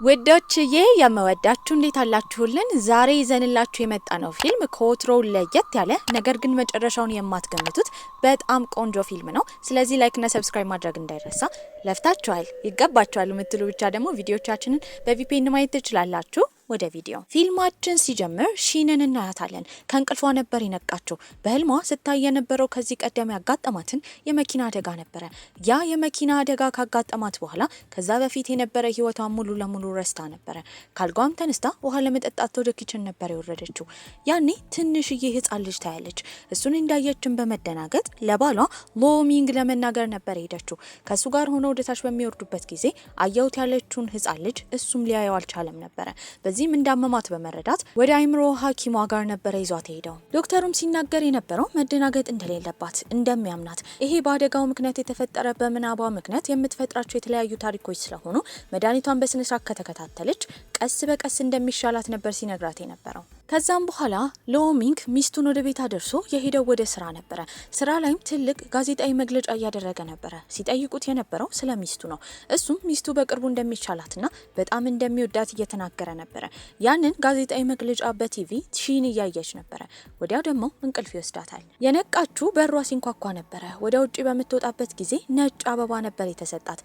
ውዶችዬ የምወዳችሁ እንዴት አላችሁልን? ዛሬ ይዘንላችሁ የመጣ ነው ፊልም ከወትሮው ለየት ያለ ነገር ግን መጨረሻውን የማትገምቱት በጣም ቆንጆ ፊልም ነው። ስለዚህ ላይክ እና ሰብስክራይብ ማድረግ እንዳይረሳ። ለፍታችኋል ይገባችኋል የምትሉ ብቻ ደግሞ ቪዲዮቻችንን በቪፒኤን ማየት ትችላላችሁ። ወደ ቪዲዮ ፊልማችን ሲጀምር ሺንን እናያታለን። ከእንቅልፏ ነበር የነቃችው። በህልሟ ስታይ የነበረው ከዚህ ቀደም ያጋጠማትን የመኪና አደጋ ነበረ። ያ የመኪና አደጋ ካጋጠማት በኋላ ከዛ በፊት የነበረ ህይወቷን ሙሉ ለሙሉ ረስታ ነበረ። ካልጓም ተነስታ ውሃ ለመጠጣት ወደ ኪችን ነበር የወረደችው። ያኔ ትንሽዬ ህፃን ልጅ ታያለች። እሱን እንዳየችን በመደናገጥ ለባሏ ሎሚንግ ለመናገር ነበር ሄደችው። ከሱ ጋር ሆኖ ወደታች በሚወርዱበት ጊዜ አየሁት ያለችውን ህፃን ልጅ እሱም ሊያየው አልቻለም ነበረ። በዚህም እንዳመማት በመረዳት ወደ አይምሮ ሐኪሟ ጋር ነበር ይዟት ሄደው። ዶክተሩም ሲናገር የነበረው መደናገጥ እንደሌለባት እንደሚያምናት፣ ይሄ በአደጋው ምክንያት የተፈጠረ በምናቧ ምክንያት የምትፈጥራቸው የተለያዩ ታሪኮች ስለሆኑ መድኃኒቷን በስነ ስርዓት ከተከታተለች ቀስ በቀስ እንደሚሻላት ነበር ሲነግራት የነበረው። ከዛም በኋላ ሎሚንግ ሚስቱን ወደ ቤት አደርሶ የሄደው ወደ ስራ ነበረ። ስራ ላይም ትልቅ ጋዜጣዊ መግለጫ እያደረገ ነበረ። ሲጠይቁት የነበረው ስለ ሚስቱ ነው። እሱም ሚስቱ በቅርቡ እንደሚሻላትና በጣም እንደሚወዳት እየተናገረ ነበረ። ያንን ጋዜጣዊ መግለጫ በቲቪ ሺን እያየች ነበረ። ወዲያው ደግሞ እንቅልፍ ይወስዳታል። የነቃችሁ በሯ ሲንኳኳ ነበረ። ወደ ውጭ በምትወጣበት ጊዜ ነጭ አበባ ነበር የተሰጣት።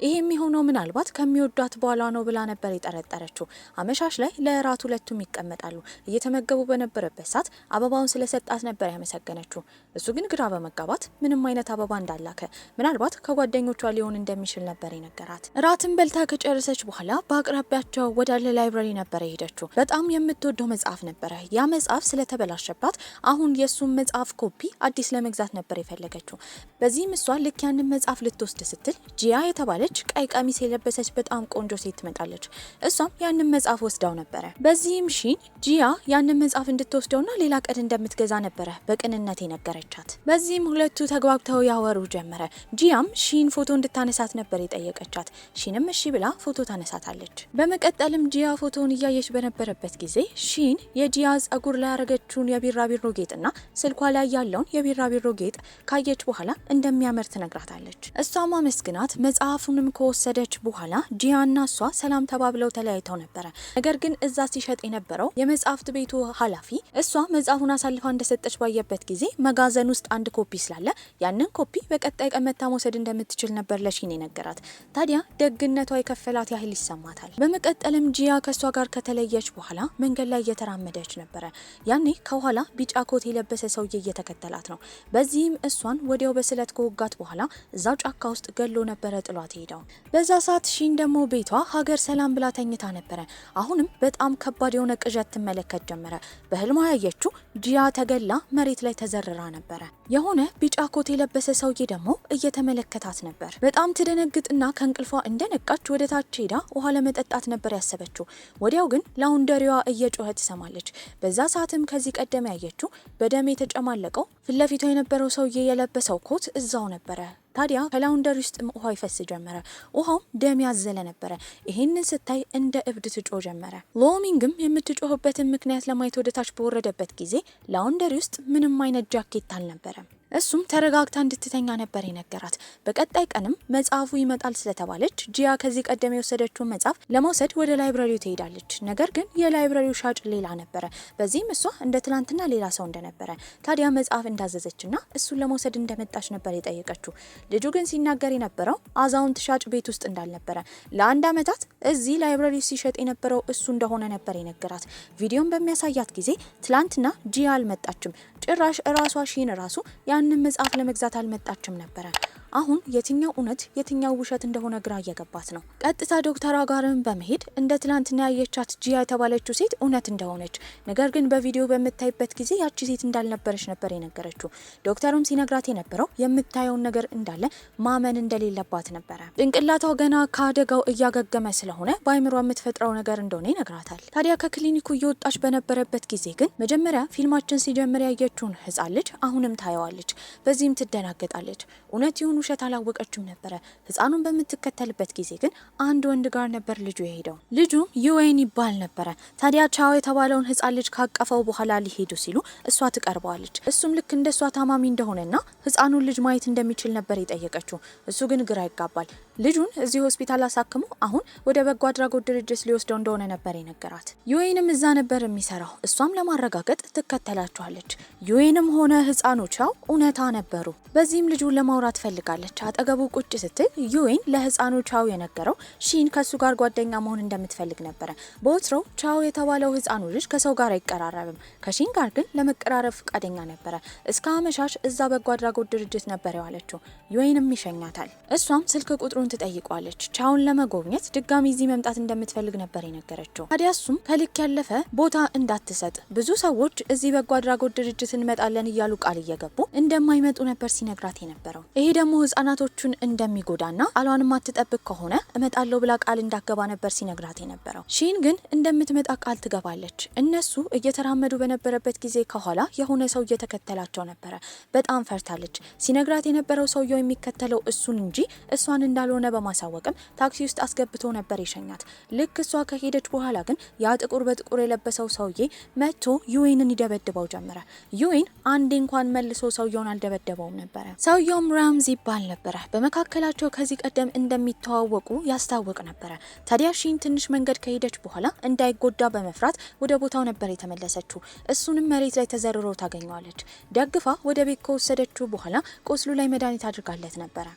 ይሄ የሚሆነው ምናልባት ከሚወዷት በኋላ ነው ብላ ነበር የጠረጠረችው። አመሻሽ ላይ ለእራት ሁለቱም ይቀመጣሉ። እየተመገቡ በነበረበት ሰዓት አበባውን ስለሰጣት ነበር ያመሰገነችው። እሱ ግን ግራ በመጋባት ምንም አይነት አበባ እንዳላከ ምናልባት ከጓደኞቿ ሊሆን እንደሚችል ነበር የነገራት። እራትን በልታ ከጨረሰች በኋላ በአቅራቢያቸው ወዳለ ላይብረሪ ነበር የሄደችው። በጣም የምትወደው መጽሐፍ ነበረ። ያ መጽሐፍ ስለተበላሸባት አሁን የሱን መጽሐፍ ኮፒ አዲስ ለመግዛት ነበር የፈለገችው። በዚህም እሷ ልክ ያንን መጽሐፍ ልትወስድ ስትል ጂያ የተባለች ቀይ ቀሚስ የለበሰች በጣም ቆንጆ ሴት ትመጣለች። እሷም ያንን መጽሐፍ ወስዳው ነበረ። በዚህም ሺን ጂያ ያንን መጽሐፍ እንድትወስደውና ሌላ ቀን እንደምትገዛ ነበረ በቅንነት የነገረቻት። በዚህም ሁለቱ ተግባብተው ያወሩ ጀመረ። ጂያም ሺን ፎቶ እንድታነሳት ነበር የጠየቀቻት። ሺንም እሺ ብላ ፎቶ ታነሳታለች። በመቀጠልም ጂያ ፎቶውን እያየች በነበረበት ጊዜ ሺን የጂያ ጸጉር ላይ ያረገችውን የቢራቢሮ ጌጥና ስልኳ ላይ ያለውን የቢራቢሮ ጌጥ ካየች በኋላ እንደሚያምር ትነግራታለች። እሷም አመስግናት መጽሐፉንም ከወሰደች በኋላ ጂያና እሷ ሰላም ተባብለው ተለያይተው ነበረ። ነገር ግን እዛ ሲሸጥ የነበረው የመጽሐፍት ቤቱ ኃላፊ እሷ መጽሐፉን አሳልፋ እንደሰጠች ባየበት ጊዜ መጋዘን ውስጥ አንድ ኮፒ ስላለ ያንን ኮፒ በቀጣይ ቀን መታ መውሰድ እንደምትችል ነበር ለሺን የነገራት። ታዲያ ደግነቷ የከፈላት ያህል ይሰማታል። በመቀጠልም ጂያ ከሷ ጋር ከተለየች በኋላ መንገድ ላይ እየተራመደች ነበረ። ያኔ ከኋላ ቢጫ ኮት የለበሰ ሰውዬ እየተከተላት ነው። በዚህም እሷን ወዲያው በስለት ከወጋት በኋላ እዛው ጫካ ውስጥ ገሎ ነበረ ጥሏት ሄደው። በዛ ሰዓት ሺን ደግሞ ቤቷ ሀገር ሰላም ብላ ተኝታ ነበረ። አሁንም በጣም ከባድ የሆነ ቅዠት ትመለከት ጀመረ። በህልሟ ያየችው ጂያ ተገላ መሬት ላይ ተዘርራ ነበረ። የሆነ ቢጫ ኮት የለበሰ ሰውዬ ደግሞ እየተመለከታት ነበር። በጣም ትደነግጥና ከእንቅልፏ እንደነቃች ወደ ታች ሄዳ ውሃ ለመጠጣት ነበር ያሰበችው። ወዲያው ግን ላውንደሪዋ እየጮኸ ትሰማለች። በዛ ሰዓትም ከዚህ ቀደም ያየችው በደም የተጨማለቀው ፊት ለፊቷ የነበረው ሰውዬ የለበሰው ኮት እዛው ነበረ። ታዲያ ከላውንደሪ ውስጥ ውሃ ይፈስ ጀመረ። ውሃው ደም ያዘለ ነበረ። ይሄንን ስታይ እንደ እብድ ትጮ ጀመረ። ሎሚንግም የምትጮህበትን ምክንያት ለማየት ወደታች በወረደበት ጊዜ ላውንደሪ ውስጥ ምንም አይነት ጃኬት አልነበረም። እሱም ተረጋግታ እንድትተኛ ነበር የነገራት። በቀጣይ ቀንም መጽሐፉ ይመጣል ስለተባለች ጂያ ከዚህ ቀደም የወሰደችውን መጽሐፍ ለመውሰድ ወደ ላይብረሪው ትሄዳለች። ነገር ግን የላይብረሪው ሻጭ ሌላ ነበረ። በዚህም እሷ እንደ ትላንትና ሌላ ሰው እንደነበረ ታዲያ መጽሐፍ እንዳዘዘችና እሱን ለመውሰድ እንደመጣች ነበር የጠየቀችው። ልጁ ግን ሲናገር የነበረው አዛውንት ሻጭ ቤት ውስጥ እንዳልነበረ፣ ለአንድ ዓመታት እዚህ ላይብረሪ ሲሸጥ የነበረው እሱ እንደሆነ ነበር የነገራት። ቪዲዮን በሚያሳያት ጊዜ ትላንትና ጂያ አልመጣችም። ጭራሽ እራሷ ሺን ራሱ ያንን መጽሐፍ ለመግዛት አልመጣችም ነበረ። አሁን የትኛው እውነት የትኛው ውሸት እንደሆነ ግራ እየገባት ነው። ቀጥታ ዶክተሯ ጋርም በመሄድ እንደ ትላንትና ያየቻት ጂያ የተባለችው ሴት እውነት እንደሆነች፣ ነገር ግን በቪዲዮ በምታይበት ጊዜ ያቺ ሴት እንዳልነበረች ነበር የነገረችው። ዶክተሩም ሲነግራት የነበረው የምታየውን ነገር እንዳለ ማመን እንደሌለባት ነበረ። ጭንቅላቷ ገና ከአደጋው እያገገመ ስለሆነ በአይምሯ የምትፈጥረው ነገር እንደሆነ ይነግራታል። ታዲያ ከክሊኒኩ እየወጣች በነበረበት ጊዜ ግን መጀመሪያ ፊልማችን ሲጀምር ያየችውን ህፃን ልጅ አሁንም ታየዋለች። በዚህም ትደናገጣለች። እውነት ይሁን ውሸት አላወቀችም ነበረ። ህፃኑን በምትከተልበት ጊዜ ግን አንድ ወንድ ጋር ነበር ልጁ የሄደው። ልጁም ዩዌን ይባል ነበረ። ታዲያ ቻው የተባለውን ህፃን ልጅ ካቀፈው በኋላ ሊሄዱ ሲሉ እሷ ትቀርበዋለች። እሱም ልክ እንደሷ ታማሚ እንደሆነና ህፃኑን ልጅ ማየት እንደሚችል ነበር የጠየቀችው። እሱ ግን ግራ ይጋባል። ልጁን እዚህ ሆስፒታል አሳክሞ አሁን ወደ በጎ አድራጎት ድርጅት ሊወስደው እንደሆነ ነበር የነገራት። ዩኤንም እዛ ነበር የሚሰራው። እሷም ለማረጋገጥ ትከተላቸዋለች። ዩኤንም ሆነ ህፃኑ ቻው እውነታ ነበሩ። በዚህም ልጁን ለማውራት ፈልጋለች። አጠገቡ ቁጭ ስትል ዩኤን ለህፃኑ ቻው የነገረው ሺን ከሱ ጋር ጓደኛ መሆን እንደምትፈልግ ነበረ። በወትሮው ቻው የተባለው ህፃኑ ልጅ ከሰው ጋር አይቀራረብም። ከሺን ጋር ግን ለመቀራረብ ፈቃደኛ ነበረ። እስከ አመሻሽ እዛ በጎ አድራጎት ድርጅት ነበር የዋለችው። ዩኤንም ይሸኛታል። እሷም ስልክ ቁጥሩን ትጠይቋለች። ቻውን ለመጎብኘት ድጋሚ እዚህ መምጣት እንደምትፈልግ ነበር የነገረችው። ታዲያ እሱም ከልክ ያለፈ ቦታ እንዳትሰጥ፣ ብዙ ሰዎች እዚህ በጎ አድራጎት ድርጅት እንመጣለን እያሉ ቃል እየገቡ እንደማይመጡ ነበር ሲነግራት የነበረው። ይሄ ደግሞ ህጻናቶቹን እንደሚጎዳና ቃሏን ማትጠብቅ ከሆነ እመጣለሁ ብላ ቃል እንዳገባ ነበር ሲነግራት የነበረው። ሺን ግን እንደምትመጣ ቃል ትገባለች። እነሱ እየተራመዱ በነበረበት ጊዜ ከኋላ የሆነ ሰው እየተከተላቸው ነበረ። በጣም ፈርታለች። ሲነግራት የነበረው ሰውየው የሚከተለው እሱን እንጂ እሷን እንዳልሆነ በማሳወቅም ታክሲ ውስጥ አስገብቶ ነበር የሸኛት። ልክ እሷ ከሄደች በኋላ ግን ያ ጥቁር በጥቁር የለበሰው ሰውዬ መጥቶ ዩኤንን ይደበድበው ጀመረ። ዩኤን አንዴ እንኳን መልሶ ሰውየውን አልደበደበውም ነበረ። ሰውየውም ራምዚ ይባል ነበረ። በመካከላቸው ከዚህ ቀደም እንደሚተዋወቁ ያስታውቅ ነበረ። ታዲያ ሺን ትንሽ መንገድ ከሄደች በኋላ እንዳይጎዳ በመፍራት ወደ ቦታው ነበር የተመለሰችው። እሱንም መሬት ላይ ተዘርሮ ታገኘዋለች። ደግፋ ወደ ቤት ከወሰደችው በኋላ ቁስሉ ላይ መድኃኒት አድርጋለት ነበረ።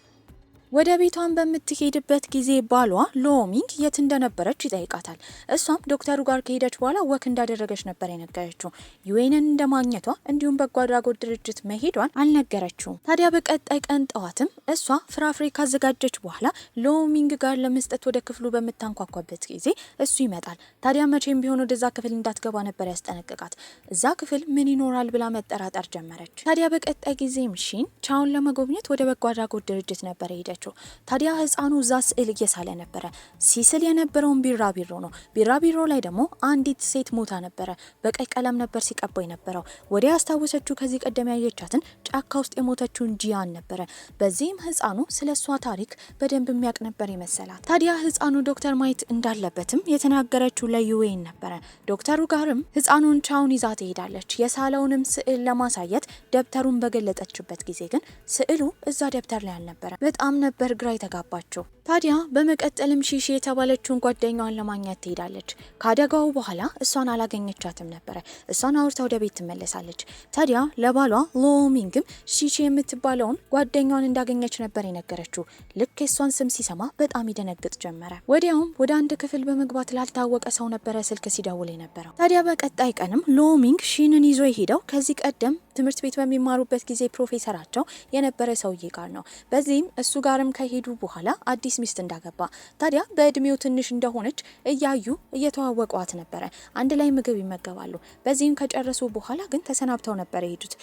ወደ ቤቷን በምትሄድበት ጊዜ ባሏ ሎሚንግ የት እንደነበረች ይጠይቃታል። እሷም ዶክተሩ ጋር ከሄደች በኋላ ወክ እንዳደረገች ነበር የነገረችው። ዩኤንን እንደማግኘቷ እንዲሁም በጎ አድራጎት ድርጅት መሄዷን አልነገረችውም። ታዲያ በቀጣይ ቀን ጠዋትም እሷ ፍራፍሬ ካዘጋጀች በኋላ ሎሚንግ ጋር ለመስጠት ወደ ክፍሉ በምታንኳኳበት ጊዜ እሱ ይመጣል። ታዲያ መቼም ቢሆን ወደዛ ክፍል እንዳትገባ ነበር ያስጠነቅቃት። እዛ ክፍል ምን ይኖራል ብላ መጠራጠር ጀመረች። ታዲያ በቀጣይ ጊዜም ሺን ቻውን ለመጎብኘት ወደ በጎ አድራጎት ድርጅት ነበር ሄደችው። ታዲያ ህፃኑ እዛ ስዕል እየሳለ ነበረ። ሲስል የነበረውን ቢራቢሮ ነው። ቢራቢሮ ላይ ደግሞ አንዲት ሴት ሞታ ነበረ። በቀይ ቀለም ነበር ሲቀባው የነበረው። ወዲያ ያስታወሰችው ከዚህ ቀደም ያየቻትን ጫካ ውስጥ የሞተችውን ጂያን ነበረ። በዚህም ህፃኑ ስለሷ ታሪክ በደንብ የሚያውቅ ነበር ይመሰላት። ታዲያ ህፃኑ ዶክተር ማየት እንዳለበትም የተናገረችው ለዩኤን ነበረ። ዶክተሩ ጋርም ህፃኑን ቻውን ይዛ ትሄዳለች። የሳለውንም ስዕል ለማሳየት ደብተሩን በገለጠችበት ጊዜ ግን ስዕሉ እዛ ደብተር ላይ አልነበረ። በጣም ነበር ግራ የተጋባቸው። ታዲያ በመቀጠልም ሺሺ የተባለችውን ጓደኛዋን ለማግኘት ትሄዳለች። ካደጋው በኋላ እሷን አላገኘቻትም ነበረ። እሷን አውርታ ወደ ቤት ትመለሳለች። ታዲያ ለባሏ ሎሚንግም ሺሺ የምትባለውን ጓደኛዋን እንዳገኘች ነበር የነገረችው። ልክ የሷን ስም ሲሰማ በጣም ይደነግጥ ጀመረ። ወዲያውም ወደ አንድ ክፍል በመግባት ላልታወቀ ሰው ነበረ ስልክ ሲደውል የነበረው። ታዲያ በቀጣይ ቀንም ሎሚንግ ሺንን ይዞ የሄደው ከዚህ ቀደም ትምህርት ቤት በሚማሩበት ጊዜ ፕሮፌሰራቸው የነበረ ሰውዬ ጋር ነው። በዚህም እሱ ጋርም ከሄዱ በኋላ አዲስ ሚስት እንዳገባ፣ ታዲያ በእድሜው ትንሽ እንደሆነች እያዩ እየተዋወቋት ነበረ። አንድ ላይ ምግብ ይመገባሉ። በዚህም ከጨረሱ በኋላ ግን ተሰናብተው ነበር የሄዱት።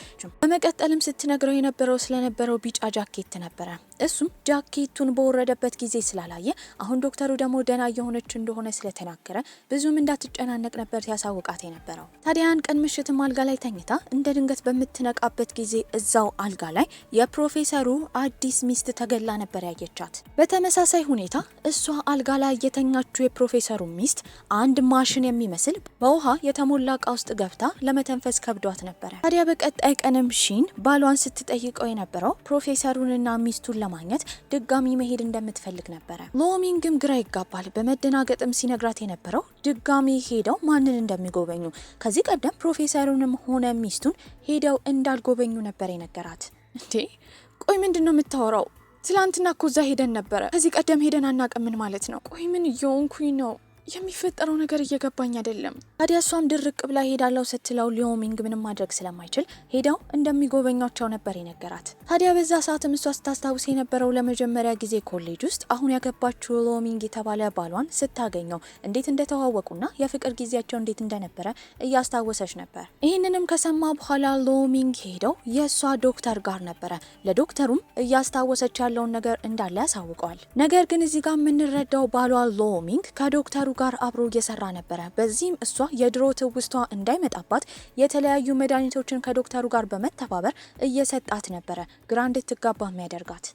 በመቀጠልም ስትነግረው የነበረው ስለነበረው ቢጫ ጃኬት ነበረ። እሱም ጃኬቱን በወረደበት ጊዜ ስላላየ አሁን ዶክተሩ ደግሞ ደህና እየሆነች እንደሆነ ስለተናገረ ብዙም እንዳትጨናነቅ ነበር ሲያሳውቃት የነበረው። ታዲያ ያን ቀን ምሽትም አልጋ ላይ ተኝታ እንደ ድንገት በምትነቃበት ጊዜ እዛው አልጋ ላይ የፕሮፌሰሩ አዲስ ሚስት ተገላ ነበር ያየቻት። በተመሳሳይ ሁኔታ እሷ አልጋ ላይ የተኛችው የፕሮፌሰሩ ሚስት አንድ ማሽን የሚመስል በውሃ የተሞላ እቃ ውስጥ ገብታ ለመተንፈስ ከብዷት ነበረ። ታዲያ በቀጣይ ቀንም ሺን ባሏን ስትጠይቀው የነበረው ፕሮፌሰሩንና ሚስቱን ለማግኘት ድጋሚ መሄድ እንደምትፈልግ ነበረ። ሎሚንግም ግራ ይጋባል። በመደናገጥም ሲነግራት የነበረው ድጋሚ ሄደው ማንን እንደሚጎበኙ፣ ከዚህ ቀደም ፕሮፌሰሩንም ሆነ ሚስቱን ሄደው እንዳልጎበኙ ነበር የነገራት። እንዴ ቆይ ምንድን ነው የምታወራው? ትላንትና እኮ እዛ ሄደን ነበረ። ከዚህ ቀደም ሄደን አናውቅም። ምን ማለት ነው? ቆይ ምን እየሆንኩኝ ነው? የሚፈጠረው ነገር እየገባኝ አይደለም። ታዲያ እሷም ድርቅ ብላ ሄዳለው ስትለው ሎሚንግ ምንም ማድረግ ስለማይችል ሄደው እንደሚጎበኛቸው ነበር የነገራት። ታዲያ በዛ ሰዓትም እሷ ስታስታውስ የነበረው ለመጀመሪያ ጊዜ ኮሌጅ ውስጥ አሁን ያገባችው ሎሚንግ የተባለ ባሏን ስታገኘው እንዴት እንደተዋወቁና የፍቅር ጊዜያቸው እንዴት እንደነበረ እያስታወሰች ነበር። ይህንንም ከሰማ በኋላ ሎሚንግ ሄደው የእሷ ዶክተር ጋር ነበረ። ለዶክተሩም እያስታወሰች ያለውን ነገር እንዳለ ያሳውቀዋል። ነገር ግን እዚህ ጋር የምንረዳው ባሏ ሎሚንግ ከዶክተሩ ጋር አብሮ እየሰራ ነበረ። በዚህም እሷ የድሮ ትውስቷ እንዳይመጣባት የተለያዩ መድኃኒቶችን ከዶክተሩ ጋር በመተባበር እየሰጣት ነበረ፣ ግራ እንድትጋባ የሚያደርጋት።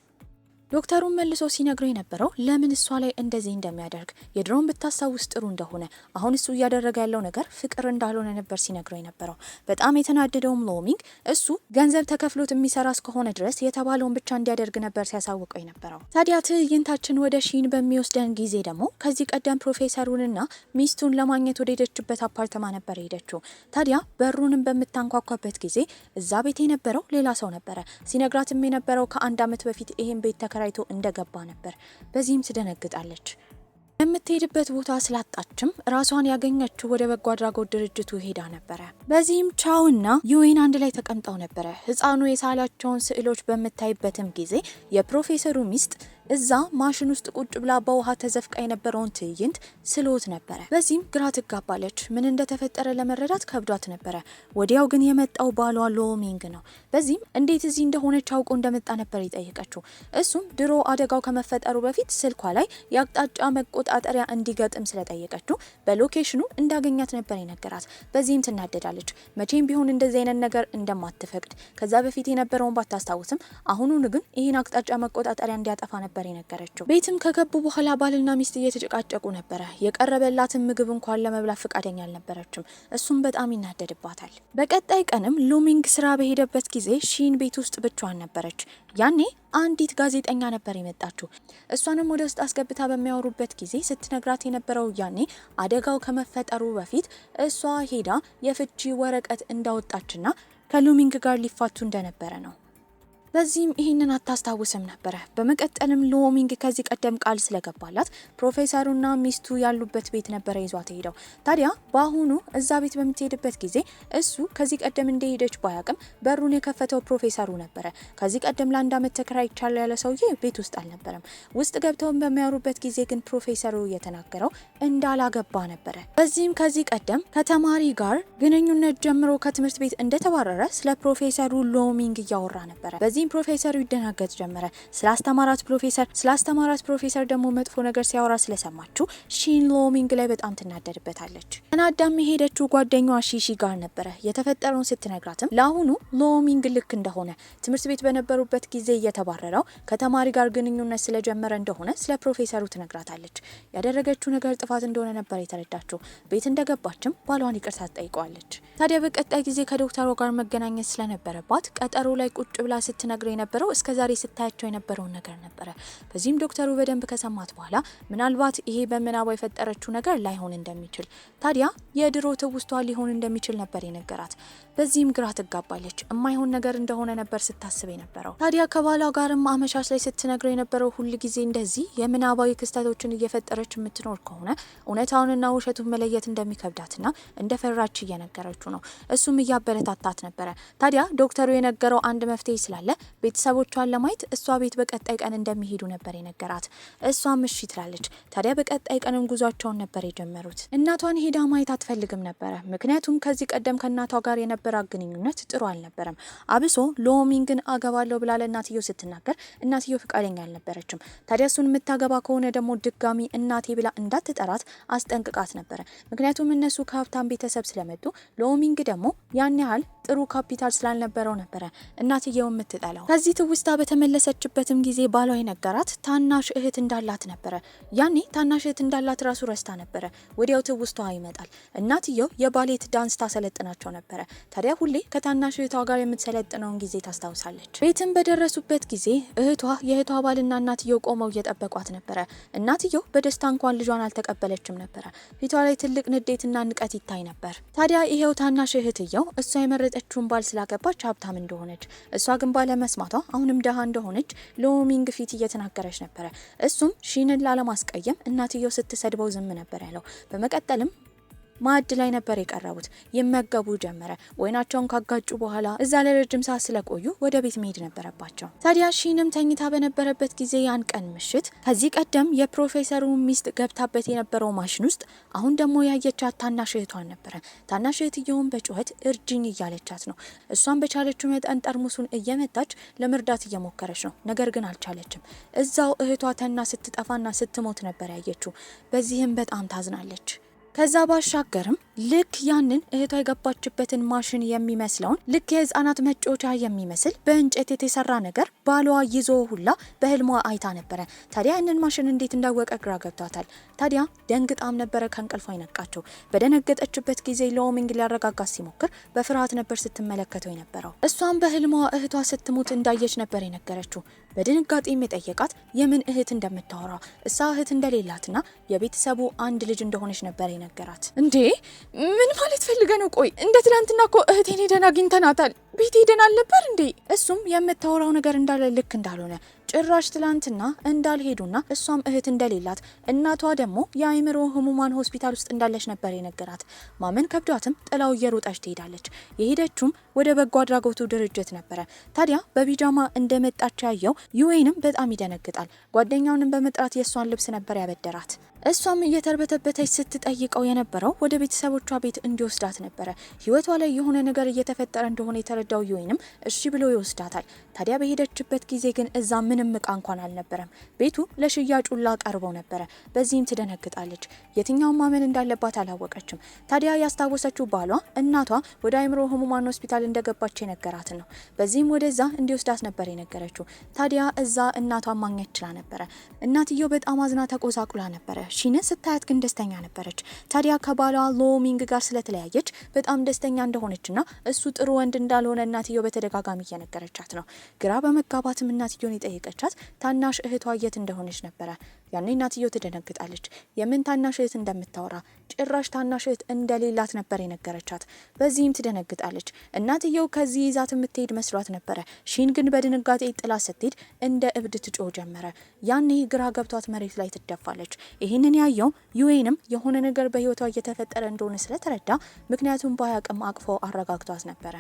ዶክተሩን መልሶ ሲነግረው የነበረው ለምን እሷ ላይ እንደዚህ እንደሚያደርግ የድሮውን ብታስታውስ ጥሩ እንደሆነ አሁን እሱ እያደረገ ያለው ነገር ፍቅር እንዳልሆነ ነበር ሲነግረው የነበረው። በጣም የተናደደውም ሎሚንግ እሱ ገንዘብ ተከፍሎት የሚሰራ እስከሆነ ድረስ የተባለውን ብቻ እንዲያደርግ ነበር ሲያሳውቀው የነበረው። ታዲያ ትዕይንታችን ወደ ሺን በሚወስደን ጊዜ ደግሞ ከዚህ ቀደም ፕሮፌሰሩንና ሚስቱን ለማግኘት ወደ ሄደችበት አፓርተማ ነበር ሄደችው። ታዲያ በሩንም በምታንኳኳበት ጊዜ እዛ ቤት የነበረው ሌላ ሰው ነበረ። ሲነግራትም የነበረው ከ1 ዓመት በፊት ይሄን ቤት ተከራይቶ እንደገባ ነበር። በዚህም ትደነግጣለች። የምትሄድበት ቦታ ስላጣችም ራሷን ያገኘችው ወደ በጎ አድራጎት ድርጅቱ ሄዳ ነበረ። በዚህም ቻውና ዩዌን አንድ ላይ ተቀምጠው ነበረ። ህፃኑ የሳላቸውን ስዕሎች በምታይበትም ጊዜ የፕሮፌሰሩ ሚስት እዛ ማሽን ውስጥ ቁጭ ብላ በውሃ ተዘፍቃ የነበረውን ትዕይንት ስሎት ነበረ። በዚህም ግራ ትጋባለች። ምን እንደተፈጠረ ለመረዳት ከብዷት ነበረ። ወዲያው ግን የመጣው ባሏ ሎሚንግ ነው። በዚህም እንዴት እዚህ እንደሆነች አውቆ እንደመጣ ነበር የጠየቀችው። እሱም ድሮ አደጋው ከመፈጠሩ በፊት ስልኳ ላይ የአቅጣጫ መቆጣጠሪያ እንዲገጥም ስለጠየቀችው በሎኬሽኑ እንዳገኛት ነበር የነገራት። በዚህም ትናደዳለች። መቼም ቢሆን እንደዚህ አይነት ነገር እንደማትፈቅድ ከዛ በፊት የነበረውን ባታስታውስም አሁኑን ግን ይህን አቅጣጫ መቆጣጠሪያ እንዲያጠፋ ነበር የነገረችው። ቤትም ከገቡ በኋላ ባልና ሚስት እየተጨቃጨቁ ነበረ። የቀረበላትን ምግብ እንኳን ለመብላት ፈቃደኛ አልነበረችም። እሱም በጣም ይናደድባታል። በቀጣይ ቀንም ሎሚንግ ስራ በሄደበት ጊዜ ሺን ቤት ውስጥ ብቻዋን ነበረች። ያኔ አንዲት ጋዜጠኛ ነበር የመጣችው። እሷንም ወደ ውስጥ አስገብታ በሚያወሩበት ጊዜ ስትነግራት የነበረው ያኔ አደጋው ከመፈጠሩ በፊት እሷ ሄዳ የፍቺ ወረቀት እንዳወጣችና ከሎሚንግ ጋር ሊፋቱ እንደነበረ ነው። በዚህም ይህንን አታስታውስም ነበረ። በመቀጠልም ሎሚንግ ከዚህ ቀደም ቃል ስለገባላት ፕሮፌሰሩና ሚስቱ ያሉበት ቤት ነበረ ይዟት ሄደው። ታዲያ በአሁኑ እዛ ቤት በምትሄድበት ጊዜ እሱ ከዚህ ቀደም እንደሄደች ባያቅም በሩን የከፈተው ፕሮፌሰሩ ነበረ። ከዚህ ቀደም ለ1 ዓመት ተከራይቻለሁ ያለ ሰውዬ ቤት ውስጥ አልነበረም። ውስጥ ገብተውን በሚያወሩበት ጊዜ ግን ፕሮፌሰሩ የተናገረው እንዳላገባ ነበረ። በዚህም ከዚህ ቀደም ከተማሪ ጋር ግንኙነት ጀምሮ ከትምህርት ቤት እንደተባረረ ስለ ፕሮፌሰሩ ሎሚንግ እያወራ ነበረ። በዚህም ፕሮፌሰሩ ይደናገጥ ጀመረ። ስላስተማራት ፕሮፌሰር ደግሞ መጥፎ ነገር ሲያወራ ስለሰማችሁ ሺን ሎሚንግ ላይ በጣም ትናደድበታለች። ተናዳም የሄደችው ጓደኛዋ ሺሺ ጋር ነበረ። የተፈጠረውን ስትነግራትም ለአሁኑ ሎሚንግ ልክ እንደሆነ ትምህርት ቤት በነበሩበት ጊዜ እየተባረረው ከተማሪ ጋር ግንኙነት ስለጀመረ እንደሆነ ስለ ፕሮፌሰሩ ትነግራታለች። ያደረገችው ነገር ጥፋት እንደሆነ ነበር የተረዳችው። ቤት እንደገባችም ባሏን ይቅርታ ትጠይቀዋለች። ታዲያ በቀጣይ ጊዜ ከዶክተሩ ጋር መገናኘት ስለነበረባት ቀጠሮ ላይ ቁጭ ብላ ስትነግረው የነበረው እስከዛሬ ስታያቸው የነበረውን ነገር ነበረ። በዚህም ዶክተሩ በደንብ ከሰማት በኋላ ምናልባት ይሄ በምናቧ የፈጠረችው ነገር ላይሆን እንደሚችል ታዲያ የድሮ ትውስቷ ሊሆን እንደሚችል ነበር የነገራት። በዚህም ግራ ትጋባለች። የማይሆን ነገር እንደሆነ ነበር ስታስብ የነበረው። ታዲያ ከባሏ ጋርም አመሻሽ ላይ ስትነግረው የነበረው ሁል ጊዜ እንደዚህ የምናባዊ ክስተቶችን እየፈጠረች የምትኖር ከሆነ እውነታውንና ውሸቱን መለየት እንደሚከብዳትና እንደፈራች እየነገረችው ነው። እሱም እያበረታታት ነበረ። ታዲያ ዶክተሩ የነገረው አንድ መፍትሄ ስላለ ቤተሰቦቿን ለማየት እሷ ቤት በቀጣይ ቀን እንደሚሄዱ ነበር የነገራት። እሷም እሺ ትላለች። ታዲያ በቀጣይ ቀንም ጉዟቸውን ነበር የጀመሩት። እናቷን ሄዳ ማየት አትፈልግም ነበረ። ምክንያቱም ከዚህ ቀደም ከእናቷ ጋር የነበራት ግንኙነት ጥሩ አልነበረም። አብሶ ሎሚንግን አገባለሁ ብላ ለእናትየው ስትናገር እናትየው ፈቃደኛ አልነበረችም። ታዲያ እሱን የምታገባ ከሆነ ደግሞ ድጋሚ እናቴ ብላ እንዳትጠራት አስጠንቅቃት ነበረ። ምክንያቱም እነሱ ከሀብታም ቤተሰብ ስለመጡ ሎሚንግ ደግሞ ያን ያህል ጥሩ ካፒታል ስላልነበረው ነበረ እናትየው የምትጠላው። ከዚህ ትውስታ በተመለሰችበትም ጊዜ ባሏ የነገራት ታናሽ እህት እንዳላት ነበረ። ያኔ ታናሽ እህት እንዳላት ራሱ ረስታ ነበረ። ወዲያው ትውስቷ ይመጣል። እናትየው የባሌት ዳንስ ታሰለጥናቸው ነበረ። ታዲያ ሁሌ ከታናሽ እህቷ ጋር የምትሰለጥነውን ጊዜ ታስታውሳለች። ቤትም በደረሱበት ጊዜ የእህቷ ባልና እናትየው ቆመው እየጠበቋት ነበረ። እናትየው በደስታ እንኳን ልጇን አልተቀበለችም ነበረ። ፊቷ ላይ ትልቅ ንዴትና ንቀት ይታይ ነበር። ታዲያ ይሄው ታናሽ እህትየው እሷ የመረጠችውን ባል ስላገባች ሀብታም እንደሆነች እሷ ግን ባለመስማቷ አሁንም ደሃ እንደሆነች ሎሚንግ ፊት እየተናገረች ነበረ። እሱም ሺንን ላለማስቀየም እናትየው ስትሰድበው ዝም ነበር ያለው። በመቀጠልም ማዕድ ላይ ነበር የቀረቡት። ይመገቡ ጀመረ። ወይናቸውን ካጋጩ በኋላ እዛ ላይ ረጅም ሰዓት ስለቆዩ ወደ ቤት መሄድ ነበረባቸው። ታዲያ ሺንም ተኝታ በነበረበት ጊዜ ያን ቀን ምሽት ከዚህ ቀደም የፕሮፌሰሩ ሚስት ገብታበት የነበረው ማሽን ውስጥ አሁን ደግሞ ያየቻት ታናሽ እህቷን ነበረ። ታናሽ እህትየውን በጩኸት እርጅኝ እያለቻት ነው። እሷን በቻለችው መጠን ጠርሙሱን እየመታች ለመርዳት እየሞከረች ነው። ነገር ግን አልቻለችም። እዛው እህቷ ተና ስትጠፋና ስትሞት ነበር ያየችው። በዚህም በጣም ታዝናለች። ከዛ ባሻገርም ልክ ያንን እህቷ የገባችበትን ማሽን የሚመስለውን ልክ የህፃናት መጫወቻ የሚመስል በእንጨት የተሰራ ነገር ባሏ ይዞ ሁላ በህልሟ አይታ ነበረ። ታዲያ ያንን ማሽን እንዴት እንዳወቀ ግራ ገብቷታል። ታዲያ ደንግጣም ነበረ ከእንቅልፏ የነቃቸው። በደነገጠችበት ጊዜ ሎሚንግ ሊያረጋጋት ሲሞክር በፍርሃት ነበር ስትመለከተው የነበረው። እሷም በህልሟ እህቷ ስትሞት እንዳየች ነበር የነገረችው። በድንጋጤ የጠየቃት የምን እህት እንደምታወራ እሷ እህት እንደሌላትና የቤተሰቡ አንድ ልጅ እንደሆነች ነበር የነገራት። እንዴ ምን ማለት ፈልገ ነው? ቆይ እንደ ትናንትና እኮ እህቴን ሄደን አግኝተናታል፣ ቤት ሄደን አልነበር እንዴ? እሱም የምታወራው ነገር እንዳለ ልክ እንዳልሆነ ጭራሽ ትላንትና እንዳልሄዱና እሷም እህት እንደሌላት እናቷ ደግሞ የአእምሮ ህሙማን ሆስፒታል ውስጥ እንዳለች ነበር የነገራት። ማመን ከብዷትም ጥላው እየሮጠች ትሄዳለች። የሄደችውም ወደ በጎ አድራጎቱ ድርጅት ነበረ። ታዲያ በቢጃማ እንደመጣች ያየው ዩዌንም በጣም ይደነግጣል። ጓደኛውንም በመጥራት የእሷን ልብስ ነበር ያበደራት። እሷም እየተርበተበተች ስትጠይቀው የነበረው ወደ ቤተሰቦቿ ቤት እንዲወስዳት ነበረ። ህይወቷ ላይ የሆነ ነገር እየተፈጠረ እንደሆነ የተረዳው ዩዌንም እሺ ብሎ ይወስዳታል። ታዲያ በሄደችበት ጊዜ ግን እዛ ምንም እቃ እንኳን አልነበረም። ቤቱ ለሽያጩላ ቀርበው ነበረ። በዚህም ትደነግጣለች። የትኛውን ማመን እንዳለባት አላወቀችም። ታዲያ ያስታወሰችው ባሏ እናቷ ወደ አእምሮ ህሙማን ሆስፒታል እንደገባች የነገራትን ነው። በዚህም ወደዛ እንዲወስዳት ነበር የነገረችው። ታዲያ እዛ እናቷን ማግኘት ችላ ነበረ። እናትየው በጣም አዝና ተቆሳቁላ ነበረ። ሺንን ስታያት ግን ደስተኛ ነበረች። ታዲያ ከባሏ ሎሚንግ ጋር ስለተለያየች በጣም ደስተኛ እንደሆነችና እሱ ጥሩ ወንድ እንዳልሆነ እናትየው በተደጋጋሚ እየነገረቻት ነው። ግራ በመጋባትም እናትየውን የጠየቀቻት ታናሽ እህቷ የት እንደሆነች ነበረ። ያኔ እናትየው ትደነግጣለች። የምን ታናሽ እህት እንደምታወራ ጭራሽ ታናሽ እህት እንደሌላት ነበር የነገረቻት። በዚህም ትደነግጣለች። እናትየው ከዚህ ይዛት የምትሄድ መስሏት ነበረ። ሺን ግን በድንጋጤ ጥላ ስትሄድ እንደ እብድ ትጮህ ጀመረ። ያኔ ግራ ገብቷት መሬት ላይ ትደፋለች። ይህንን ያየው ዩዌንም የሆነ ነገር በህይወቷ እየተፈጠረ እንደሆነ ስለተረዳ ምክንያቱም ባያቅም አቅፎ አረጋግቷት ነበረ።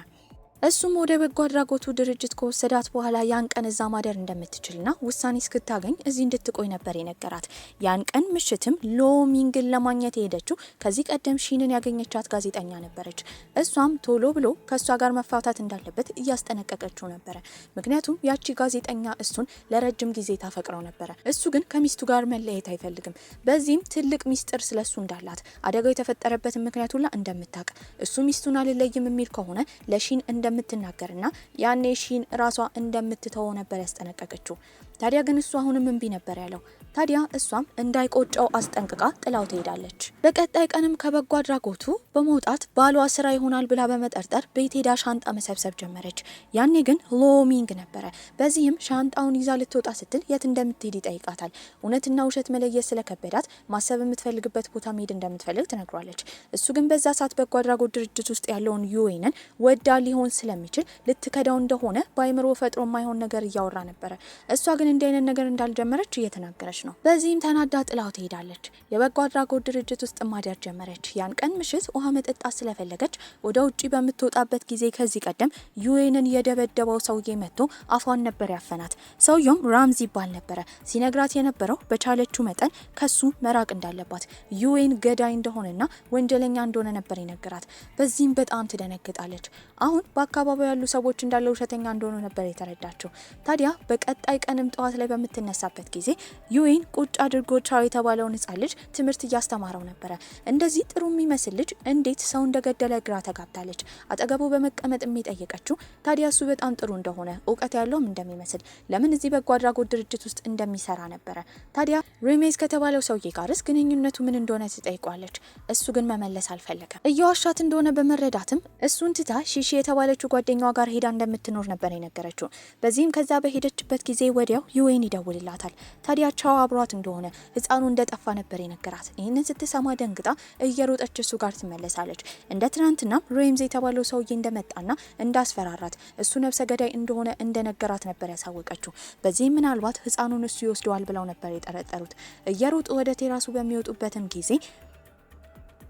እሱም ወደ በጎ አድራጎቱ ድርጅት ከወሰዳት በኋላ ያን ቀን እዛ ማደር እንደምትችልና ውሳኔ እስክታገኝ እዚህ እንድትቆይ ነበር የነገራት። ያን ቀን ምሽትም ሎሚንግን ለማግኘት የሄደችው ከዚህ ቀደም ሺንን ያገኘቻት ጋዜጠኛ ነበረች። እሷም ቶሎ ብሎ ከእሷ ጋር መፋታት እንዳለበት እያስጠነቀቀችው ነበረ። ምክንያቱም ያቺ ጋዜጠኛ እሱን ለረጅም ጊዜ ታፈቅረው ነበረ። እሱ ግን ከሚስቱ ጋር መለየት አይፈልግም። በዚህም ትልቅ ሚስጥር ስለሱ እንዳላት፣ አደጋው የተፈጠረበትን ምክንያት ሁላ እንደምታውቅ፣ እሱ ሚስቱን አልለይም የሚል ከሆነ ለሺን እንደምትናገርና ያኔ ሺን ራሷ እንደምትተወው ነበር ያስጠነቀቀችው። ታዲያ ግን እሱ አሁንም እምቢ ነበር ያለው። ታዲያ እሷም እንዳይቆጨው አስጠንቅቃ ጥላው ትሄዳለች። በቀጣይ ቀንም ከበጎ አድራጎቱ በመውጣት ባሏ ስራ ይሆናል ብላ በመጠርጠር ቤት ሄዳ ሻንጣ መሰብሰብ ጀመረች። ያኔ ግን ሎሚንግ ነበረ። በዚህም ሻንጣውን ይዛ ልትወጣ ስትል የት እንደምትሄድ ይጠይቃታል። እውነትና ውሸት መለየት ስለከበዳት ማሰብ የምትፈልግበት ቦታ መሄድ እንደምትፈልግ ትነግሯለች። እሱ ግን በዛ ሰዓት በጎ አድራጎት ድርጅት ውስጥ ያለውን ዩዌንን ወዳ ሊሆን ስለሚችል ልትከዳው እንደሆነ በአይምሮ ፈጥሮ የማይሆን ነገር እያወራ ነበረ። እሷ ግን እንዲህ አይነት ነገር እንዳልጀመረች እየተናገረች ነው። በዚህም ተናዳ ጥላው ትሄዳለች። የበጎ አድራጎት ድርጅት ውስጥ ማደር ጀመረች። ያን ቀን ምሽት ውሃ መጠጣት ስለፈለገች ወደ ውጪ በምትወጣበት ጊዜ ከዚህ ቀደም ዩዌንን የደበደበው ሰውዬ መጥቶ አፏን ነበር ያፈናት። ሰውየውም ራምዚ ይባል ነበረ። ሲነግራት የነበረው በቻለችው መጠን ከሱ መራቅ እንዳለባት፣ ዩዌን ገዳይ እንደሆነና ወንጀለኛ እንደሆነ ነበር የነገራት። በዚህም በጣም ትደነግጣለች። አሁን በአካባቢው ያሉ ሰዎች እንዳለ ውሸተኛ እንደሆኑ ነበር የተረዳቸው። ታዲያ በቀጣይ ቀንም ጠዋት ላይ በምትነሳበት ጊዜ ዩዌን ቁጭ አድርጎ ቻው የተባለውን ህጻን ልጅ ትምህርት እያስተማረው ነበረ። እንደዚህ ጥሩ የሚመስል ልጅ እንዴት ሰው እንደገደለ ግራ ተጋብታለች። አጠገቡ በመቀመጥ የሚጠይቀችው ታዲያ እሱ በጣም ጥሩ እንደሆነ እውቀት ያለውም እንደሚመስል ለምን እዚህ በጎ አድራጎት ድርጅት ውስጥ እንደሚሰራ ነበረ። ታዲያ ሪሜዝ ከተባለው ሰውዬ ጋርስ ግንኙነቱ ምን እንደሆነ ትጠይቋለች። እሱ ግን መመለስ አልፈለገም። እየዋሻት እንደሆነ በመረዳትም እሱን ትታ ሺሺ የተባለችው ጓደኛዋ ጋር ሄዳ እንደምትኖር ነበር የነገረችው። በዚህም ከዛ በሄደችበት ጊዜ ወዲያው ዩዌን ይደውልላታል። ታዲያ ቻው አብሯት እንደሆነ ህፃኑ እንደጠፋ ነበር የነገራት። ይህንን ስትሰማ ደንግጣ እየሮጠች እሱ ጋር ትመለሳለች። እንደ ትናንትና ሬምዝ የተባለው ሰውዬ እንደመጣና እንዳስፈራራት እሱ ነፍሰ ገዳይ እንደሆነ እንደነገራት ነበር ያሳወቀችው። በዚህም ምናልባት ህፃኑን እሱ ይወስደዋል ብለው ነበር የጠረጠሩት። እየሮጡ ወደ ቴራሱ በሚወጡበትም ጊዜ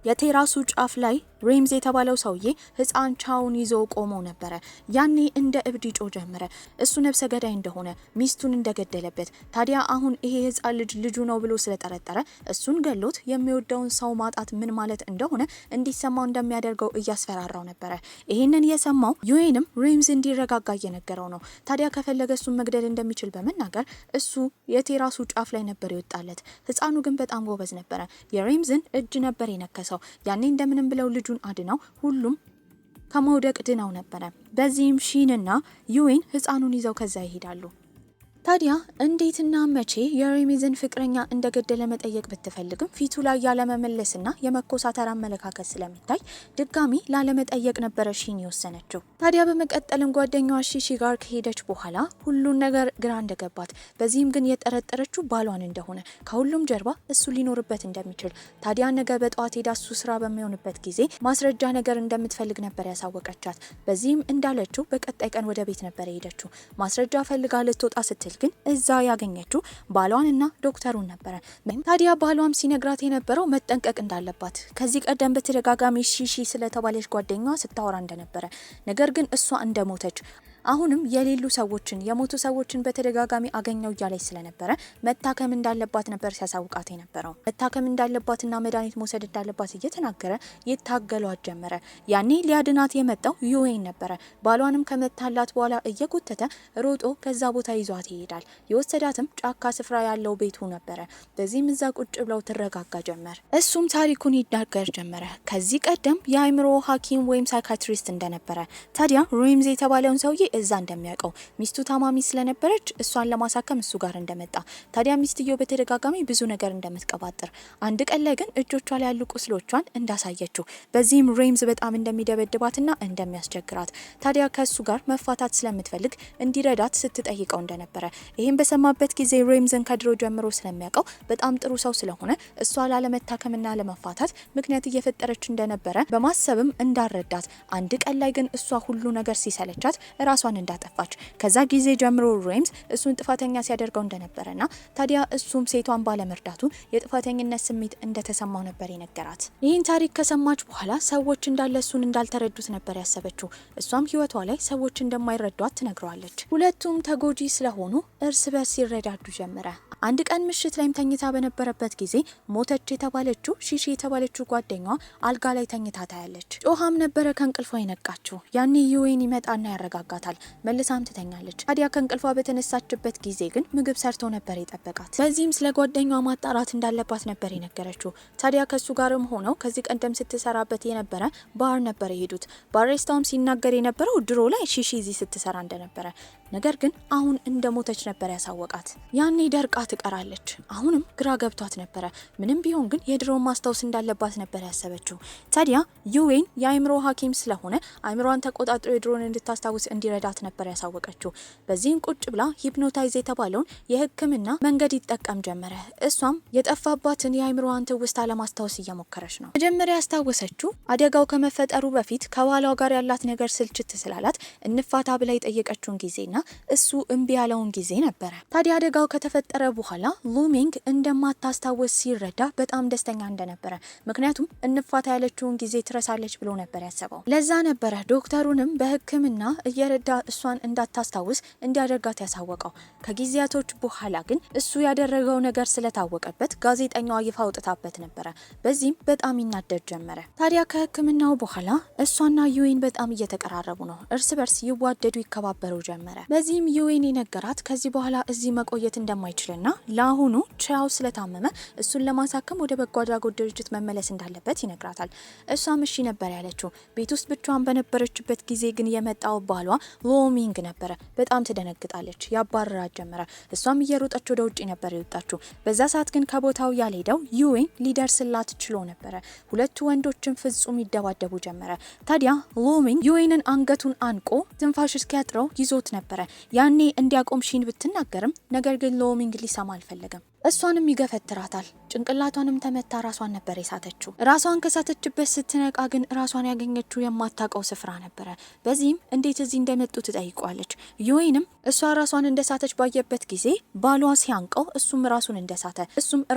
የቴራሱ ጫፍ ላይ ሬምዝ የተባለው ሰውዬ ህፃን ቻውን ይዞ ቆሞ ነበረ። ያኔ እንደ እብድ ይጮ ጀመረ። እሱ ነፍሰ ገዳይ እንደሆነ ሚስቱን እንደገደለበት። ታዲያ አሁን ይሄ ህፃን ልጁ ነው ብሎ ስለጠረጠረ እሱን ገሎት የሚወደውን ሰው ማጣት ምን ማለት እንደሆነ እንዲሰማው እንደሚያደርገው እያስፈራራው ነበረ። ይሄንን የሰማው ዩዌንም ሬምዝ እንዲረጋጋ እየነገረው ነው። ታዲያ ከፈለገ እሱን መግደል እንደሚችል በመናገር እሱ የቴራሱ ጫፍ ላይ ነበር ይወጣለት። ህፃኑ ግን በጣም ጎበዝ ነበረ። የሬምዝን እጅ ነበር የነከሰው። ያኔ እንደምንም ብለው ልጁ ልጁን አድነው ሁሉም ከመውደቅ ድነው ነበረ። በዚህም ሺንና ዩዌን ህፃኑን ይዘው ከዛ ይሄዳሉ። ታዲያ እንዴትና መቼ የሬሚዝን ፍቅረኛ እንደገደለ መጠየቅ ብትፈልግም ፊቱ ላይ ያለመመለስና የመኮሳተር አመለካከት ስለሚታይ ድጋሚ ላለመጠየቅ ነበረ ሺን የወሰነችው። ታዲያ በመቀጠልም ጓደኛዋ ሺሺ ጋር ከሄደች በኋላ ሁሉን ነገር ግራ እንደገባት፣ በዚህም ግን የጠረጠረችው ባሏን እንደሆነ ከሁሉም ጀርባ እሱ ሊኖርበት እንደሚችል፣ ታዲያ ነገ በጠዋት ሄዳ እሱ ስራ በሚሆንበት ጊዜ ማስረጃ ነገር እንደምትፈልግ ነበር ያሳወቀቻት። በዚህም እንዳለችው በቀጣይ ቀን ወደ ቤት ነበር የሄደችው። ማስረጃ ፈልጋ ልትወጣ ስትል ግን እዛ ያገኘችው ባሏንና ዶክተሩን ነበረ። ታዲያ ባሏም ሲነግራት የነበረው መጠንቀቅ እንዳለባት ከዚህ ቀደም በተደጋጋሚ ሺሺ ስለተባለች ጓደኛዋ ስታወራ እንደነበረ፣ ነገር ግን እሷ እንደሞተች አሁንም የሌሉ ሰዎችን የሞቱ ሰዎችን በተደጋጋሚ አገኘው እያለች ስለነበረ መታከም እንዳለባት ነበር ሲያሳውቃት የነበረው። መታከም እንዳለባትና መድኃኒት መውሰድ እንዳለባት እየተናገረ ይታገሏት ጀመረ። ያኔ ሊያድናት የመጣው ዩዌን ነበረ። ባሏንም ከመታላት በኋላ እየጎተተ ሮጦ ከዛ ቦታ ይዟት ይሄዳል። የወሰዳትም ጫካ ስፍራ ያለው ቤቱ ነበረ። በዚህም እዛ ቁጭ ብለው ትረጋጋ ጀመር። እሱም ታሪኩን ይናገር ጀመረ። ከዚህ ቀደም የአእምሮ ሐኪም ወይም ሳይካትሪስት እንደነበረ፣ ታዲያ ሬምዝ የተባለውን ሰውዬ እዛ እንደሚያውቀው፣ ሚስቱ ታማሚ ስለነበረች እሷን ለማሳከም እሱ ጋር እንደመጣ፣ ታዲያ ሚስትየው በተደጋጋሚ ብዙ ነገር እንደምትቀባጥር፣ አንድ ቀን ላይ ግን እጆቿ ላይ ያሉ ቁስሎቿን እንዳሳየችው፣ በዚህም ሬምዝ በጣም እንደሚደበድባትና እንደሚያስቸግራት፣ ታዲያ ከሱ ጋር መፋታት ስለምትፈልግ እንዲረዳት ስትጠይቀው እንደነበረ፣ ይህም በሰማበት ጊዜ ሬምዝን ከድሮ ጀምሮ ስለሚያውቀው በጣም ጥሩ ሰው ስለሆነ እሷ ላለመታከምና ለመፋታት ምክንያት እየፈጠረች እንደነበረ በማሰብም እንዳረዳት፣ አንድ ቀን ላይ ግን እሷ ሁሉ ነገር ሲሰለቻት ራሷን እንዳጠፋች፣ ከዛ ጊዜ ጀምሮ ሬምዝ እሱን ጥፋተኛ ሲያደርገው እንደነበረና ታዲያ እሱም ሴቷን ባለመርዳቱ የጥፋተኝነት ስሜት እንደተሰማው ነበር የነገራት። ይህን ታሪክ ከሰማች በኋላ ሰዎች እንዳለ እሱን እንዳልተረዱት ነበር ያሰበችው። እሷም ህይወቷ ላይ ሰዎች እንደማይረዷት ትነግረዋለች። ሁለቱም ተጎጂ ስለሆኑ እርስ በርስ ይረዳዱ ጀመረ። አንድ ቀን ምሽት ላይም ተኝታ በነበረበት ጊዜ ሞተች የተባለችው ሺሺ የተባለችው ጓደኛዋ አልጋ ላይ ተኝታ ታያለች። ጮሃም ነበረ ከእንቅልፏ የነቃችው። ያኔ ዩዌን ይመጣና ያረጋጋታል። መልሳም ትተኛለች። ታዲያ ከእንቅልፏ በተነሳችበት ጊዜ ግን ምግብ ሰርቶ ነበር የጠበቃት። በዚህም ስለ ጓደኛዋ ማጣራት እንዳለባት ነበር የነገረችው። ታዲያ ከሱ ጋርም ሆነው ከዚህ ቀደም ስትሰራበት የነበረ ባር ነበር የሄዱት። ባሪስታውም ሲናገር የነበረው ድሮ ላይ ሺሺ እዚህ ስትሰራ እንደነበረ፣ ነገር ግን አሁን እንደሞተች ነበር ያሳወቃት። ያኔ ደርቃ ትቀራለች። አሁንም ግራ ገብቷት ነበረ። ምንም ቢሆን ግን የድሮውን ማስታወስ እንዳለባት ነበር ያሰበችው። ታዲያ ዩዌን የአእምሮ ሐኪም ስለሆነ አእምሮዋን ተቆጣጥሮ የድሮውን እንድታስታውስ እንዲረዳት ነበር ያሳወቀችው። በዚህም ቁጭ ብላ ሂፕኖታይዝ የተባለውን የሕክምና መንገድ ይጠቀም ጀመረ። እሷም የጠፋባትን የአእምሮዋን ትውስታ ለማስታወስ እየሞከረች ነው። መጀመሪያ ያስታወሰችው አደጋው ከመፈጠሩ በፊት ከባሏ ጋር ያላት ነገር ስልችት ስላላት እንፋታ ብላ የጠየቀችውን ጊዜና እሱ እምቢ ያለውን ጊዜ ነበረ። ታዲያ አደጋው ከተፈጠረ በኋላ ሉሚንግ እንደማታስታውስ ሲረዳ በጣም ደስተኛ እንደነበረ፣ ምክንያቱም እንፋታ ያለችውን ጊዜ ትረሳለች ብሎ ነበር ያሰበው። ለዛ ነበረ ዶክተሩንም በሕክምና እየረዳ እሷን እንዳታስታውስ እንዲያደርጋት ያሳወቀው። ከጊዜያቶች በኋላ ግን እሱ ያደረገው ነገር ስለታወቀበት ጋዜጠኛዋ ይፋ አውጥታበት ነበረ። በዚህም በጣም ይናደድ ጀመረ። ታዲያ ከሕክምናው በኋላ እሷና ዩዌን በጣም እየተቀራረቡ ነው። እርስ በርስ ይዋደዱ ይከባበሩ ጀመረ። በዚህም ዩዌን የነገራት ከዚህ በኋላ እዚህ መቆየት እንደማይችልና ለአሁኑ ቻው ስለታመመ እሱን ለማሳከም ወደ በጎ አድራጎት ድርጅት መመለስ እንዳለበት ይነግራታል። እሷም እሺ ነበር ያለችው። ቤት ውስጥ ብቻዋን በነበረችበት ጊዜ ግን የመጣው ባሏ ሉሚንግ ነበረ። በጣም ትደነግጣለች። ያባረራት ጀመረ። እሷም እየሮጠች ወደ ውጪ ነበር የወጣችው። በዛ ሰዓት ግን ከቦታው ያልሄደው ዩዌን ሊደርስላት ችሎ ነበረ። ሁለቱ ወንዶችን ፍጹም ይደባደቡ ጀመረ። ታዲያ ሉሚንግ ዩዌንን አንገቱን አንቆ ትንፋሽ እስኪያጥረው ይዞት ነበረ። ያኔ እንዲያቆም ሺን ብትናገርም ነገር ግን ሉሚንግ ሊሰማ አልፈለገም። እሷንም ይገፈትራታል። ጭንቅላቷንም ተመታ። ራሷን ነበር የሳተችው። ራሷን ከሳተችበት ስትነቃ ግን ራሷን ያገኘችው የማታውቀው ስፍራ ነበረ። በዚህም እንዴት እዚህ እንደመጡ ትጠይቋለች። ዩዌንም እሷ ራሷን እንደሳተች ባየበት ጊዜ ባሏ ሲያንቀው እሱም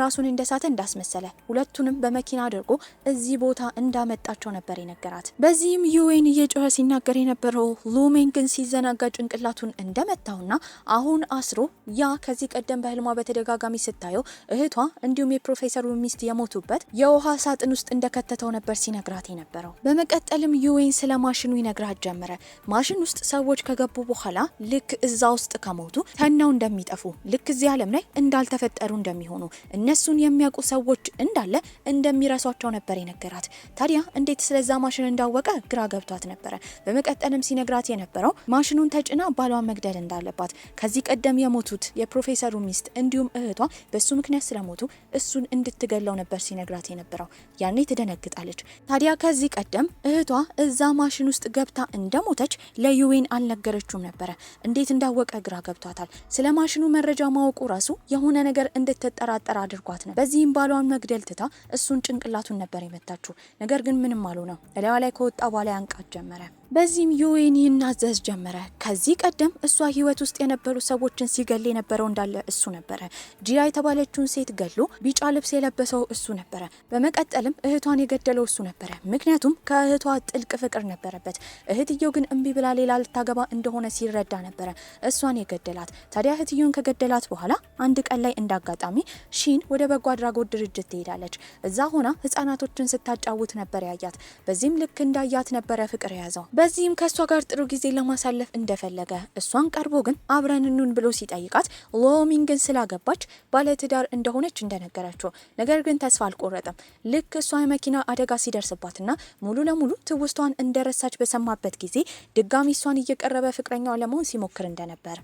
ራሱን እንደሳተ እንዳስመሰለ ሁለቱንም በመኪና አድርጎ እዚህ ቦታ እንዳመጣቸው ነበር የነገራት። በዚህም ዩዌን እየጮኸ ሲናገር የነበረው ሉሚንግ ግን ሲዘናጋ ጭንቅላቱን እንደመታውና አሁን አስሮ ያ ከዚህ ቀደም በህልሟ በተደጋጋሚ ስታየው እህቷ እንዲሁም የፕሮፌሰሩ ሚስት የሞቱበት የውሃ ሳጥን ውስጥ እንደከተተው ነበር ሲነግራት የነበረው። በመቀጠልም ዩዌን ስለ ማሽኑ ይነግራት ጀመረ። ማሽን ውስጥ ሰዎች ከገቡ በኋላ ልክ እዛ ውስጥ ከሞቱ ተናው እንደሚጠፉ፣ ልክ እዚህ ዓለም ላይ እንዳልተፈጠሩ እንደሚሆኑ፣ እነሱን የሚያውቁ ሰዎች እንዳለ እንደሚረሷቸው ነበር የነገራት። ታዲያ እንዴት ስለዛ ማሽን እንዳወቀ ግራ ገብቷት ነበረ። በመቀጠልም ሲነግራት የነበረው ማሽኑን ተጭና ባሏን መግደል እንዳለባት፣ ከዚህ ቀደም የሞቱት የፕሮፌሰሩ ሚስት እንዲሁም እህቷ በሱ ምክንያት ስለሞቱ እሱን እንድትገለው ነበር ሲነግራት የነበረው። ያኔ ትደነግጣለች። ታዲያ ከዚህ ቀደም እህቷ እዛ ማሽን ውስጥ ገብታ እንደሞተች ለዩዌን አልነገረችውም ነበረ። እንዴት እንዳወቀ ግራ ገብቷታል። ስለ ማሽኑ መረጃ ማወቁ ራሱ የሆነ ነገር እንድትጠራጠር አድርጓት ነው። በዚህም ባሏን መግደል ትታ እሱን ጭንቅላቱን ነበር የመታችው። ነገር ግን ምንም አልሆነም። እላዋ ላይ ከወጣ በኋላ ያንቃት ጀመረ። በዚህም ዩዌን ይናዘዝ ጀመረ። ከዚህ ቀደም እሷ ህይወት ውስጥ የነበሩ ሰዎችን ሲገል የነበረው እንዳለ እሱ ነበረ። ጂያ የተባለችውን ሴት ገሎ ቢጫ ልብስ የለበሰው እሱ ነበረ። በመቀጠልም እህቷን የገደለው እሱ ነበረ። ምክንያቱም ከእህቷ ጥልቅ ፍቅር ነበረበት። እህትየው ግን እምቢ ብላ ሌላ ልታገባ እንደሆነ ሲረዳ ነበረ እሷን የገደላት። ታዲያ እህትየውን ከገደላት በኋላ አንድ ቀን ላይ እንዳጋጣሚ ሺን ወደ በጎ አድራጎት ድርጅት ትሄዳለች። እዛ ሆና ህጻናቶችን ስታጫውት ነበር ያያት። በዚህም ልክ እንዳያት ነበረ ፍቅር የያዘው። በዚህም ከሷ ጋር ጥሩ ጊዜ ለማሳለፍ እንደፈለገ እሷን ቀርቦ ግን አብረን እንሁን ብሎ ሲጠይቃት ሎሚን ግን ስላገባች ባለትዳር እንደሆነች እንደነገረችው፣ ነገር ግን ተስፋ አልቆረጠም። ልክ እሷ የመኪና አደጋ ሲደርስባትና ሙሉ ለሙሉ ትውስቷን እንደረሳች በሰማበት ጊዜ ድጋሚ እሷን እየቀረበ ፍቅረኛው ለመሆን ሲሞክር እንደነበር፣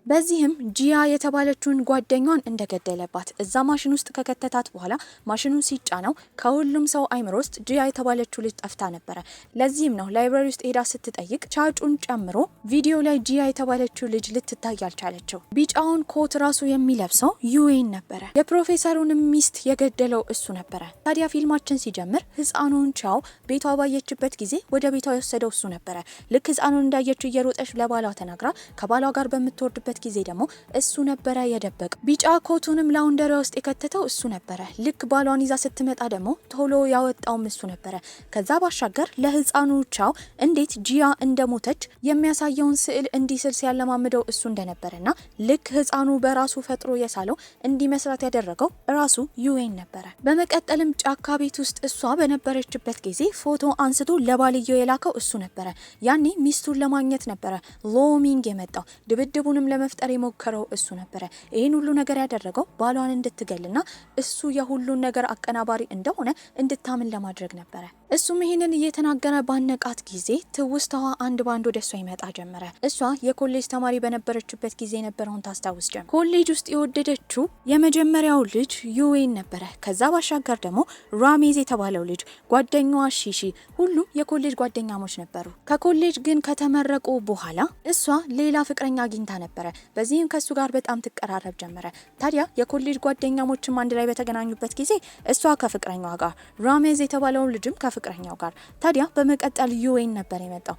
በዚህም ጂያ የተባለችውን ጓደኛዋን እንደገደለባት እዛ ማሽን ውስጥ ከከተታት በኋላ ማሽኑን ሲጫነው ከሁሉም ሰው አይምሮ ውስጥ ጂያ የተባለችው ልጅ ጠፍታ ነበረ። ለዚህም ነው ላይብራሪ ውስጥ ሄዳ ስትጠይቅ ቻጩን ጨምሮ ቪዲዮ ላይ ጂያ የተባለችው ልጅ ልትታይ አልቻለችው። ቢጫውን ኮት ራሱ የሚለብሰው ዩዌን ነበረ። የፕሮፌሰሩን ሚስት የገደለው እሱ ነበረ። ታዲያ ፊልማችን ሲጀምር ህፃኑን ቻው ቤቷ ባየችበት ጊዜ ወደ ቤቷ የወሰደው እሱ ነበረ። ልክ ህፃኑን እንዳየችው እየሮጠች ለባሏ ተናግራ ከባሏ ጋር በምትወርድበት ጊዜ ደግሞ እሱ ነበረ የደበቀው። ቢጫ ኮቱንም ላውንደሪያ ውስጥ የከተተው እሱ ነበረ። ልክ ባሏን ይዛ ስትመጣ ደግሞ ቶሎ ያወጣውም እሱ ነበረ። ከዛ ባሻገር ለህፃኑ ቻው እንዴት ጂያ እንደሞተች የሚያሳየውን ስዕል እንዲስል ሲያለማምደው እሱ እንደነበረና ልክ ህፃኑ በራሱ ፈጥሮ የሳለው እንዲመስራት ያደረገው ራሱ ዩዌን ነበረ። በመቀጠልም ጫካ ቤት ውስጥ እሷ በነበረችበት ጊዜ ፎቶ አንስቶ ለባልየው የላከው እሱ ነበረ። ያኔ ሚስቱን ለማግኘት ነበረ ሎሚንግ የመጣው። ድብድቡንም ለመፍጠር የሞከረው እሱ ነበረ። ይህን ሁሉ ነገር ያደረገው ባሏን እንድትገልና እሱ የሁሉን ነገር አቀናባሪ እንደሆነ እንድታምን ለማድረግ ነበረ። እሱም ይህንን እየተናገረ ባነቃት ጊዜ ትውስታዋ አንድ ባንድ ወደ እሷ ይመጣ ጀመረ። እሷ የኮሌጅ ተማሪ በነበረችበት ጊዜ የነበረውን ታስታውስ ጀመረ። ኮሌጅ ውስጥ የወደደችው የመጀመሪያው ልጅ ዩዌን ነበረ። ከዛ ባሻገር ደግሞ ራሜዝ የተባለው ልጅ፣ ጓደኛዋ ሺሺ፣ ሁሉም የኮሌጅ ጓደኛሞች ነበሩ። ከኮሌጅ ግን ከተመረቁ በኋላ እሷ ሌላ ፍቅረኛ አግኝታ ነበረ። በዚህም ከሱ ጋር በጣም ትቀራረብ ጀመረ። ታዲያ የኮሌጅ ጓደኛሞችም አንድ ላይ በተገናኙበት ጊዜ እሷ ከፍቅረኛዋ ጋር፣ ራሜዝ የተባለው ልጅም ከፍቅረኛው ጋር። ታዲያ በመቀጠል ዩዌን ነበር የመጣው።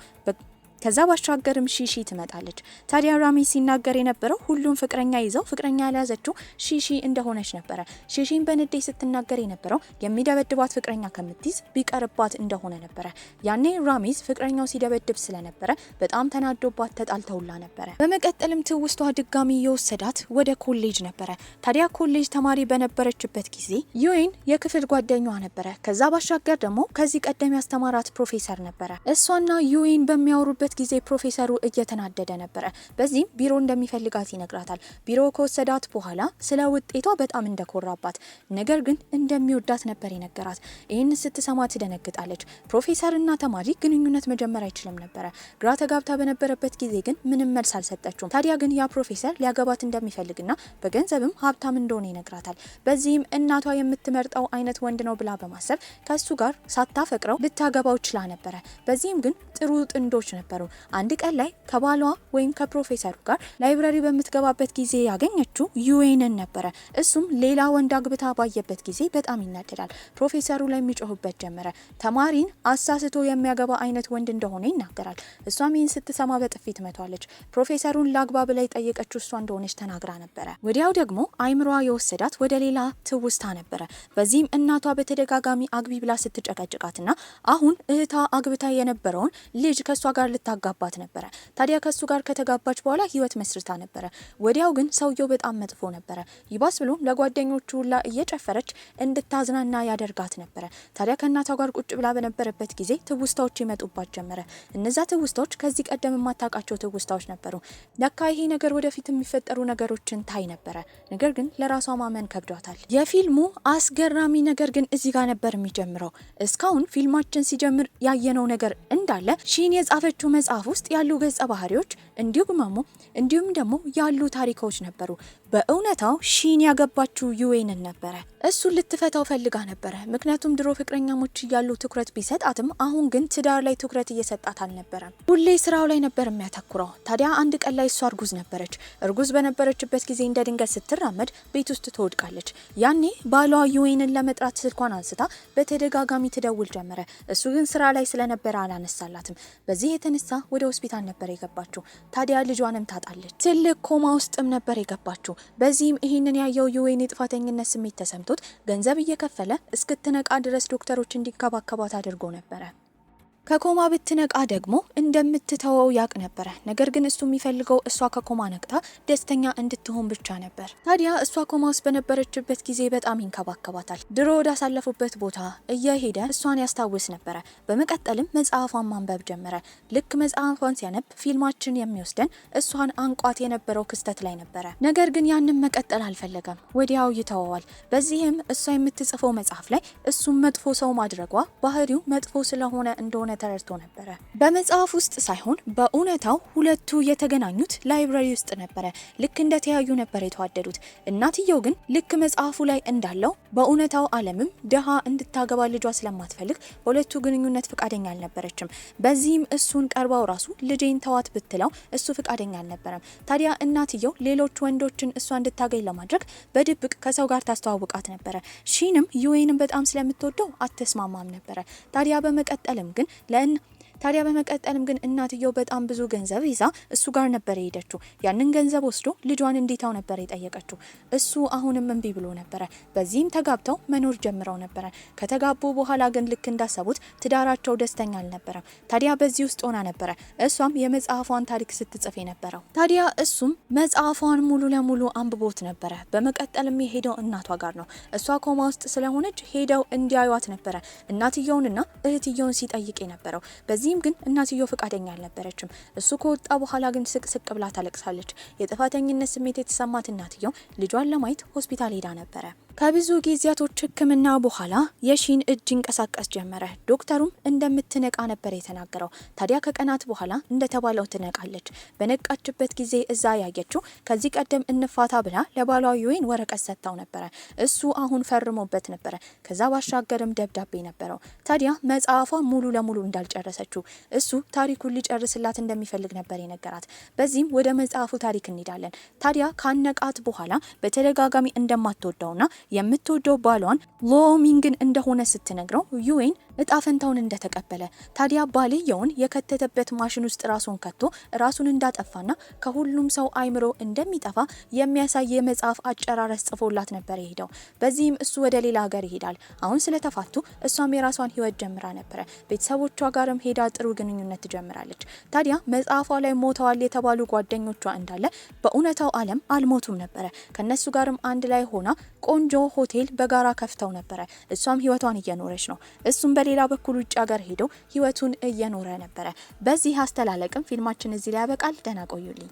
ከዛ ባሻገርም ሺሺ ትመጣለች። ታዲያ ራሚ ሲናገር የነበረው ሁሉም ፍቅረኛ ይዘው ፍቅረኛ ያልያዘችው ሺሺ እንደሆነች ነበረ። ሺሺን በንዴት ስትናገር የነበረው የሚደበድባት ፍቅረኛ ከምትይዝ ቢቀርባት እንደሆነ ነበረ። ያኔ ራሚዝ ፍቅረኛው ሲደበድብ ስለነበረ በጣም ተናዶባት ተጣልተውላ ነበረ። በመቀጠልም ትውስቷ ድጋሚ የወሰዳት ወደ ኮሌጅ ነበረ። ታዲያ ኮሌጅ ተማሪ በነበረችበት ጊዜ ዩዌን የክፍል ጓደኛዋ ነበረ። ከዛ ባሻገር ደግሞ ከዚህ ቀደም ያስተማራት ፕሮፌሰር ነበረ። እሷና ዩዌን በሚያወሩበት ጊዜ ፕሮፌሰሩ እየተናደደ ነበረ። በዚህም ቢሮ እንደሚፈልጋት ይነግራታል። ቢሮ ከወሰዳት በኋላ ስለ ውጤቷ በጣም እንደኮራባት ነገር ግን እንደሚወዳት ነበር የነገራት። ይህን ስትሰማ ትደነግጣለች። ፕሮፌሰርና ተማሪ ግንኙነት መጀመር አይችልም ነበረ። ግራ ተጋብታ በነበረበት ጊዜ ግን ምንም መልስ አልሰጠችውም። ታዲያ ግን ያ ፕሮፌሰር ሊያገባት እንደሚፈልግና በገንዘብም ሀብታም እንደሆነ ይነግራታል። በዚህም እናቷ የምትመርጠው አይነት ወንድ ነው ብላ በማሰብ ከሱ ጋር ሳታፈቅረው ልታገባው ችላ ነበረ። በዚህም ግን ጥሩ ጥንዶች ነበሩ። አንድ ቀን ላይ ከባሏ ወይም ከፕሮፌሰሩ ጋር ላይብራሪ በምትገባበት ጊዜ ያገኘችው ዩዌንን ነበረ። እሱም ሌላ ወንድ አግብታ ባየበት ጊዜ በጣም ይናደዳል። ፕሮፌሰሩ ላይ የሚጮህበት ጀመረ። ተማሪን አሳስቶ የሚያገባ አይነት ወንድ እንደሆነ ይናገራል። እሷም ይህን ስትሰማ በጥፊ ትመቷለች። ፕሮፌሰሩን ላግባ ብላ የጠየቀችው እሷ እንደሆነች ተናግራ ነበረ። ወዲያው ደግሞ አይምሯ የወሰዳት ወደ ሌላ ትውስታ ነበረ። በዚህም እናቷ በተደጋጋሚ አግቢ ብላ ስትጨቀጭቃትና አሁን እህቷ አግብታ የነበረውን ልጅ ከሷ ጋር ልታጋባት ነበረ። ታዲያ ከሱ ጋር ከተጋባች በኋላ ህይወት መስርታ ነበረ። ወዲያው ግን ሰውየው በጣም መጥፎ ነበረ። ይባስ ብሎም ለጓደኞቹ ሁላ እየጨፈረች እንድታዝናና ያደርጋት ነበረ። ታዲያ ከእናቷ ጋር ቁጭ ብላ በነበረበት ጊዜ ትውስታዎች ይመጡባት ጀመረ። እነዛ ትውስታዎች ከዚህ ቀደም የማታውቃቸው ትውስታዎች ነበሩ። ለካ ይሄ ነገር ወደፊት የሚፈጠሩ ነገሮችን ታይ ነበረ። ነገር ግን ለራሷ ማመን ከብዷታል። የፊልሙ አስገራሚ ነገር ግን እዚህ ጋር ነበር የሚጀምረው። እስካሁን ፊልማችን ሲጀምር ያየነው ነገር እንዳለ ሺን የጻፈችው መጽሐፍ ውስጥ ያሉ ገጸ ባህሪዎች እንዲሁም ደግሞ ያሉ ታሪኮች ነበሩ። በእውነታው ሺን ያገባችው ዩዌንን ነበረ። እሱን ልትፈታው ፈልጋ ነበረ። ምክንያቱም ድሮ ፍቅረኛሞች እያሉ ትኩረት ቢሰጣትም አሁን ግን ትዳር ላይ ትኩረት እየሰጣት አልነበረም። ሁሌ ስራው ላይ ነበር የሚያተኩረው። ታዲያ አንድ ቀን ላይ እሷ እርጉዝ ነበረች። እርጉዝ በነበረችበት ጊዜ እንደ ድንገት ስትራመድ ቤት ውስጥ ትወድቃለች። ያኔ ባሏ ዩዌንን ለመጥራት ስልኳን አንስታ በተደጋጋሚ ትደውል ጀመረ። እሱ ግን ስራ ላይ ስለነበረ አላነሳላትም። በዚህ የተነሳ ወደ ሆስፒታል ነበር የገባችው። ታዲያ ልጇንም ታጣለች። ትልቅ ኮማ ውስጥም ነበር የገባችው። በዚህም ይህንን ያየው ዩዌን የጥፋተኝነት ስሜት ተሰምቶት ገንዘብ እየከፈለ እስክትነቃ ድረስ ዶክተሮች እንዲከባከቧት አድርጎ ነበረ። ከኮማ ብትነቃ ደግሞ እንደምትተወው ያቅ ነበረ። ነገር ግን እሱ የሚፈልገው እሷ ከኮማ ነቅታ ደስተኛ እንድትሆን ብቻ ነበር። ታዲያ እሷ ኮማ ውስጥ በነበረችበት ጊዜ በጣም ይንከባከባታል። ድሮ ወዳሳለፉበት ቦታ እየሄደ እሷን ያስታውስ ነበረ። በመቀጠልም መጽሐፏን ማንበብ ጀመረ። ልክ መጽሐፏን ሲያነብ ፊልማችን የሚወስደን እሷን አንቋት የነበረው ክስተት ላይ ነበረ። ነገር ግን ያንን መቀጠል አልፈለገም። ወዲያው ይተወዋል። በዚህም እሷ የምትጽፈው መጽሐፍ ላይ እሱም መጥፎ ሰው ማድረጓ ባህሪው መጥፎ ስለሆነ እንደሆነ ተረድቶ ነበረ። በመጽሐፍ ውስጥ ሳይሆን በእውነታው ሁለቱ የተገናኙት ላይብራሪ ውስጥ ነበረ። ልክ እንደተያዩ ነበር የተዋደዱት። እናትየው ግን ልክ መጽሐፉ ላይ እንዳለው በእውነታው ዓለምም ደሃ እንድታገባ ልጇ ስለማትፈልግ በሁለቱ ግንኙነት ፍቃደኛ አልነበረችም። በዚህም እሱን ቀርባው ራሱ ልጄን ተዋት ብትለው እሱ ፍቃደኛ አልነበረም። ታዲያ እናትየው ሌሎች ወንዶችን እሷ እንድታገኝ ለማድረግ በድብቅ ከሰው ጋር ታስተዋውቃት ነበረ። ሺንም ዩዌንን በጣም ስለምትወደው አትስማማም ነበረ። ታዲያ በመቀጠልም ግን እናትየው በጣም ብዙ ገንዘብ ይዛ እሱ ጋር ነበር የሄደችው። ያንን ገንዘብ ወስዶ ልጇን እንዲታው ነበር የጠየቀችው። እሱ አሁንም እምቢ ብሎ ነበረ። በዚህም ተጋብተው መኖር ጀምረው ነበረ። ከተጋቡ በኋላ ግን ልክ እንዳሰቡት ትዳራቸው ደስተኛ አልነበረም። ታዲያ በዚህ ውስጥ ሆና ነበረ እሷም የመጽሐፏን ታሪክ ስትጽፍ የነበረው። ታዲያ እሱም መጽሐፏን ሙሉ ለሙሉ አንብቦት ነበረ። በመቀጠልም የሄደው እናቷ ጋር ነው። እሷ ኮማ ውስጥ ስለሆነች ሄደው እንዲያዩት ነበረ እናትየውንና እህትየውን ሲጠይቅ የነበረው። በዚህም ግን እናትየው ፍቃደኛ አልነበረችም። እሱ ከወጣ በኋላ ግን ስቅስቅ ብላ ታለቅሳለች። የጥፋተኝነት ስሜት የተሰማት እናትየው ልጇን ለማየት ሆስፒታል ሄዳ ነበረ። ከብዙ ጊዜያቶች ሕክምና በኋላ የሺን እጅ ይንቀሳቀስ ጀመረ። ዶክተሩም እንደምትነቃ ነበር የተናገረው። ታዲያ ከቀናት በኋላ እንደተባለው ትነቃለች። በነቃችበት ጊዜ እዛ ያየችው ከዚህ ቀደም እንፋታ ብላ ለባሏ ዩዌን ወረቀት ሰጥታው ነበረ። እሱ አሁን ፈርሞበት ነበረ። ከዛ ባሻገርም ደብዳቤ ነበረው። ታዲያ መጽሐፏ ሙሉ ለሙሉ እንዳልጨረሰችው እሱ ታሪኩን ሊጨርስላት እንደሚፈልግ ነበር የነገራት። በዚህም ወደ መጽሐፉ ታሪክ እንሄዳለን። ታዲያ ካነቃት በኋላ በተደጋጋሚ እንደማትወደውና የምትወደው ባሏን ሎሚንግን እንደሆነ ስትነግረው ዩዌን እጣ ፈንታውን እንደተቀበለ፣ ታዲያ ባልየውን የከተተበት ማሽን ውስጥ ራሱን ከቶ ራሱን እንዳጠፋና ከሁሉም ሰው አይምሮ እንደሚጠፋ የሚያሳይ የመጽሐፍ አጨራረስ ጽፎላት ነበር የሄደው። በዚህም እሱ ወደ ሌላ ሀገር ይሄዳል። አሁን ስለተፋቱ እሷም የራሷን ህይወት ጀምራ ነበረ። ቤተሰቦቿ ጋርም ሄዳ ጥሩ ግንኙነት ትጀምራለች። ታዲያ መጽሐፏ ላይ ሞተዋል የተባሉ ጓደኞቿ እንዳለ በእውነታው ዓለም አልሞቱም ነበረ። ከነሱ ጋርም አንድ ላይ ሆና ቆንጆ ሆቴል በጋራ ከፍተው ነበረ። እሷም ህይወቷን እየኖረች ነው። እሱም በሌላ በኩል ውጭ ሀገር ሄዶ ህይወቱን እየኖረ ነበረ። በዚህ አስተላለቅም ፊልማችን እዚህ ላይ ያበቃል። ደህና ቆዩልኝ።